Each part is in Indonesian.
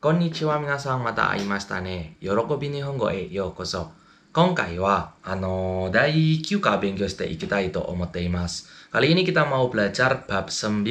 Konnichiwa minasan, mata aimashita ne. Yorokobi Nihongo e youkoso. 今回は第9課勉強していきたいと思っています。Kali ini kita mau belajar bab 9.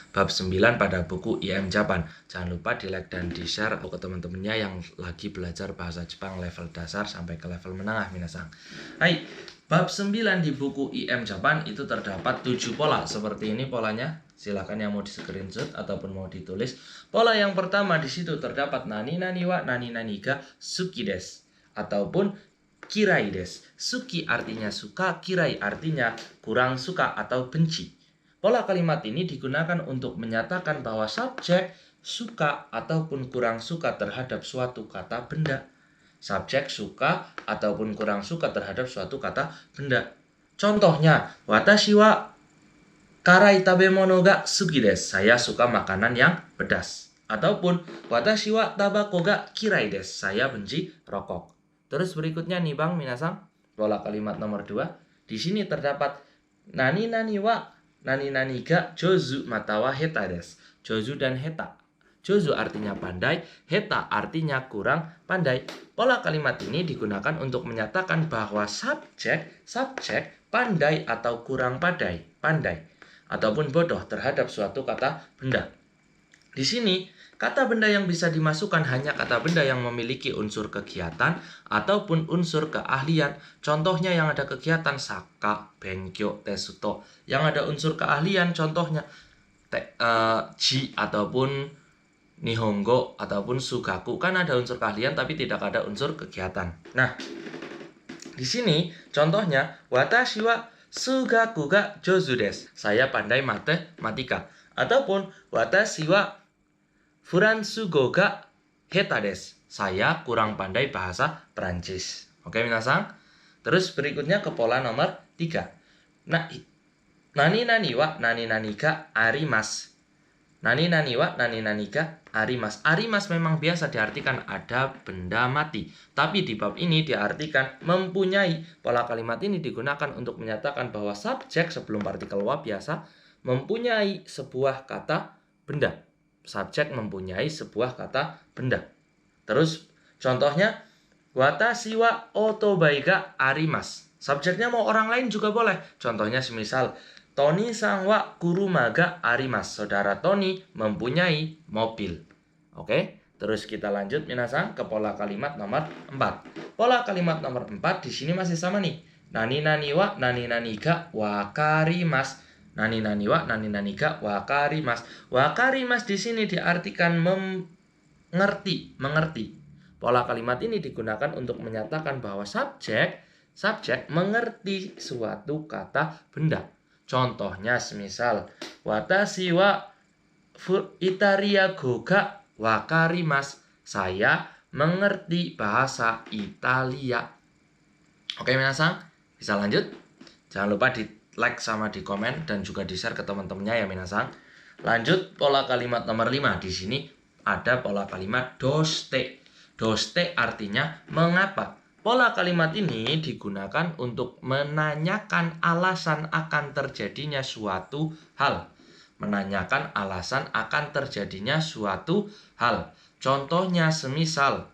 Bab 9 pada buku IM Japan. Jangan lupa di like dan di share ke teman-temannya yang lagi belajar bahasa Jepang level dasar sampai ke level menengah minasan. Hai, bab 9 di buku IM Japan itu terdapat 7 pola. Seperti ini polanya. Silakan yang mau di screenshot ataupun mau ditulis. Pola yang pertama di situ terdapat nani nani wa nani nani ga suki desu ataupun kirai desu. Suki artinya suka, kirai artinya kurang suka atau benci. Pola kalimat ini digunakan untuk menyatakan bahwa subjek suka ataupun kurang suka terhadap suatu kata benda. Subjek suka ataupun kurang suka terhadap suatu kata benda. Contohnya, watashi wa karai tabemono ga suki desu. Saya suka makanan yang pedas. Ataupun watashi wa tabako ga kirai desu. Saya benci rokok. Terus berikutnya nih Bang minasan, pola kalimat nomor 2. Di sini terdapat nani nani wa nani nani ga jozu matawa heta desu. Jozu dan heta. Jozu artinya pandai, heta artinya kurang pandai. Pola kalimat ini digunakan untuk menyatakan bahwa subjek pandai atau kurang pandai ataupun bodoh terhadap suatu kata benda. Di sini, kata benda yang bisa dimasukkan hanya kata benda yang memiliki unsur kegiatan ataupun unsur keahlian. Contohnya yang ada kegiatan saka, benkyo, tesuto. Yang ada unsur keahlian contohnya ji ataupun nihongo ataupun sugaku. Kan ada unsur keahlian tapi tidak ada unsur kegiatan. Nah, di sini contohnya watashi wa sugaku ga jozu desu. Saya pandai matematika. Ataupun watashi wa Furansugo ga heta desu. Saya kurang pandai bahasa Prancis. Oke, minasan. Terus berikutnya ke pola nomor 3. Nah, nani nani wa nani nani ga arimasu. Nani nani wa nani nani ga arimasu. Arimasu memang biasa diartikan ada benda mati. Tapi di bab ini diartikan mempunyai. Pola kalimat ini digunakan untuk menyatakan bahwa subjek sebelum partikel wa biasa mempunyai sebuah kata benda. Subjek mempunyai sebuah kata benda. Terus contohnya watashi wa otobai ga arimasu. Subjeknya mau orang lain juga boleh. Contohnya semisal Tony-san wa kuruma ga arimasu. Saudara Tony mempunyai mobil. Oke, terus kita lanjut minasan ke pola kalimat nomor 4. Pola kalimat nomor 4 di sini masih sama nih. Nani nani wa nani nani ga wakarimasu. Nani nani wa nani nani ga wakarimasu. Wakarimasu di sini diartikan mengerti. Pola kalimat ini digunakan untuk menyatakan bahwa subjek mengerti suatu kata benda. Contohnya semisal watashi wa Italia go ga wakarimasu. Saya mengerti bahasa Italia. Oke, minasan, bisa lanjut? Jangan lupa di like sama di komen dan juga di share ke teman-temannya ya minasan. Lanjut pola kalimat nomor 5. Di sini ada pola kalimat doste. Doste artinya mengapa. Pola kalimat ini digunakan untuk menanyakan alasan akan terjadinya suatu hal. Menanyakan alasan akan terjadinya suatu hal. Contohnya semisal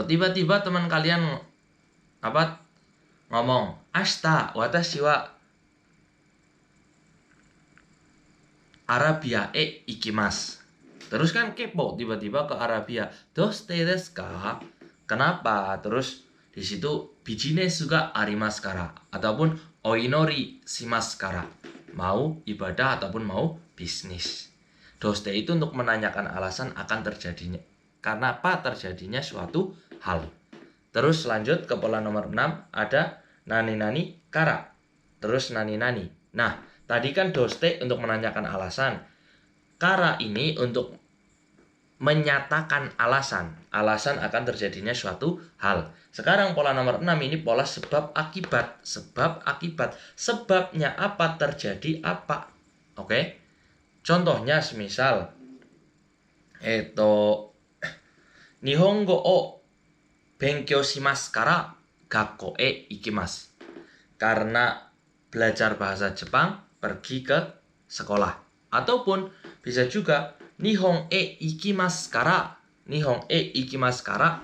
tiba-tiba teman kalian ngomong, "Ashita watashi wa Arabia ikimasu." Terus kan kepo tiba-tiba ke Arabia. Doste desu ka? Kenapa? Terus di situ bijinesu ga arimasu kara ataupun oinori shimasu kara. Mau ibadah ataupun mau bisnis. Doste itu untuk menanyakan alasan akan terjadinya. Kenapa terjadinya suatu hal. Terus lanjut ke pola nomor 6, ada nani nani kara. Terus nani nani. Nah, tadi kan doste untuk menanyakan alasan. Kara ini untuk menyatakan alasan akan terjadinya suatu hal. Sekarang pola nomor 6 ini pola sebab akibat. Sebabnya apa terjadi apa. Oke. Contohnya semisal Nihongo o benkyou shimasu kara gakko e ikimasu. Karena belajar bahasa Jepang pergi ke sekolah. Ataupun bisa juga Nihon e ikimasu kara. Nihon e ikimasu kara.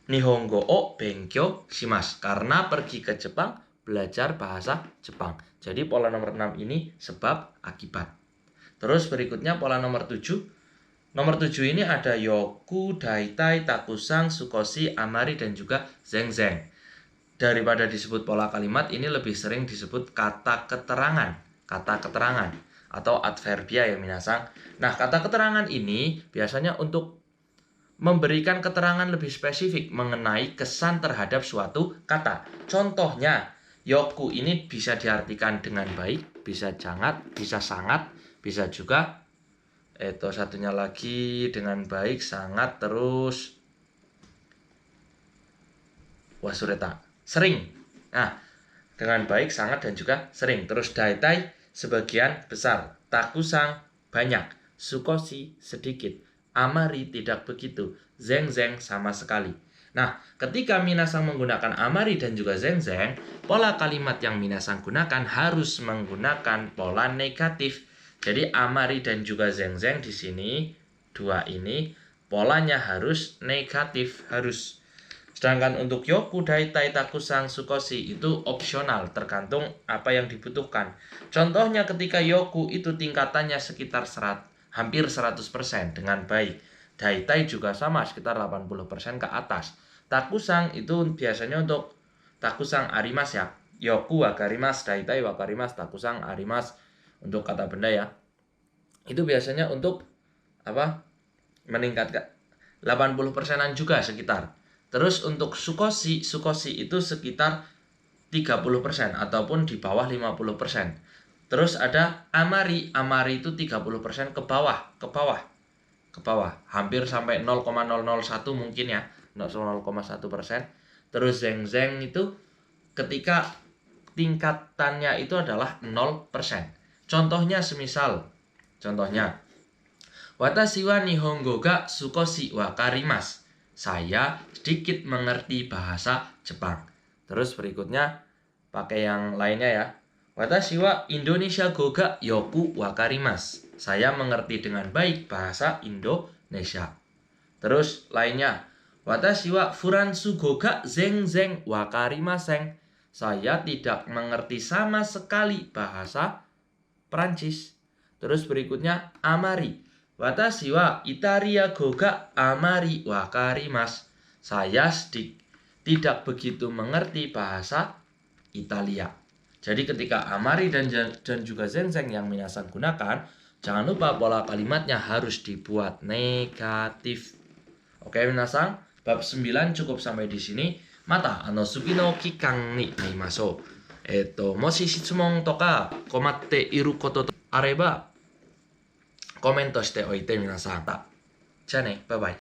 Nihongo o benkyou shimasu. Karena pergi ke Jepang, belajar bahasa Jepang. Jadi pola nomor 6 ini sebab akibat. Terus berikutnya pola nomor 7. Nomor 7 ini ada yoku, daitai, takusang, sukoshi, amari, dan juga zengzeng. Daripada disebut pola kalimat, ini lebih sering disebut kata keterangan. Kata keterangan atau adverbia ya minasang. Nah, kata keterangan ini biasanya untuk memberikan keterangan lebih spesifik mengenai kesan terhadap suatu kata. Contohnya, yoku ini bisa diartikan dengan baik, bisa sangat, bisa juga satunya lagi dengan baik, sangat, terus wasureta, sering. Nah, dengan baik, sangat, dan juga sering. Terus daitai sebagian besar, takusang banyak, sukoshi sedikit, amari tidak begitu, zengzeng sama sekali. Nah, ketika minasang menggunakan amari dan juga zengzeng, pola kalimat yang minasang gunakan harus menggunakan pola negatif. Jadi amari dan juga zengzeng di sini, dua ini polanya harus negatif, harus. Sedangkan untuk yoku, daitai, takusang, sukoshi itu opsional, tergantung apa yang dibutuhkan. Contohnya ketika yoku itu tingkatannya sekitar hampir 100% dengan baik. Daitai juga sama, sekitar 80% ke atas. Takusang itu biasanya untuk takusang arimasu ya. Yoku wakarimasu, daitai wakarimasu, takusang arimasu untuk kata benda ya. Itu biasanya untuk meningkatkan 80%-an juga sekitar. Terus untuk sukoshi itu sekitar 30% ataupun di bawah 50%. Terus ada amari itu 30% ke bawah. Hampir sampai 0,001 mungkin ya, 0,1%. Terus zengzeng itu ketika tingkatannya itu adalah 0%. Contohnya, watashi wa nihongo ga sukoshi wakarimasu. Saya sedikit mengerti bahasa Jepang. Terus berikutnya pakai yang lainnya ya. Watashi wa Indonesia go ga yoku wakarimasu. Saya mengerti dengan baik bahasa Indonesia. Terus lainnya, watashi wa Furansu go ga zengzeng wakarimasen. Saya tidak mengerti sama sekali bahasa Prancis. Terus berikutnya amari. Watashi wa Italia go ga amari wakarimasu. Saya tidak begitu mengerti bahasa Italia. Jadi ketika amari dan juga zengzeng yang minasang gunakan, jangan lupa pola kalimatnya harus dibuat negatif. Oke minasang, bab 9 cukup sampai di sini. Mata sugi no kikan ni narimasu. Moshi shitsumon toka komatte iru koto areba コメントしておいて皆さん。じゃあね、バイバイ。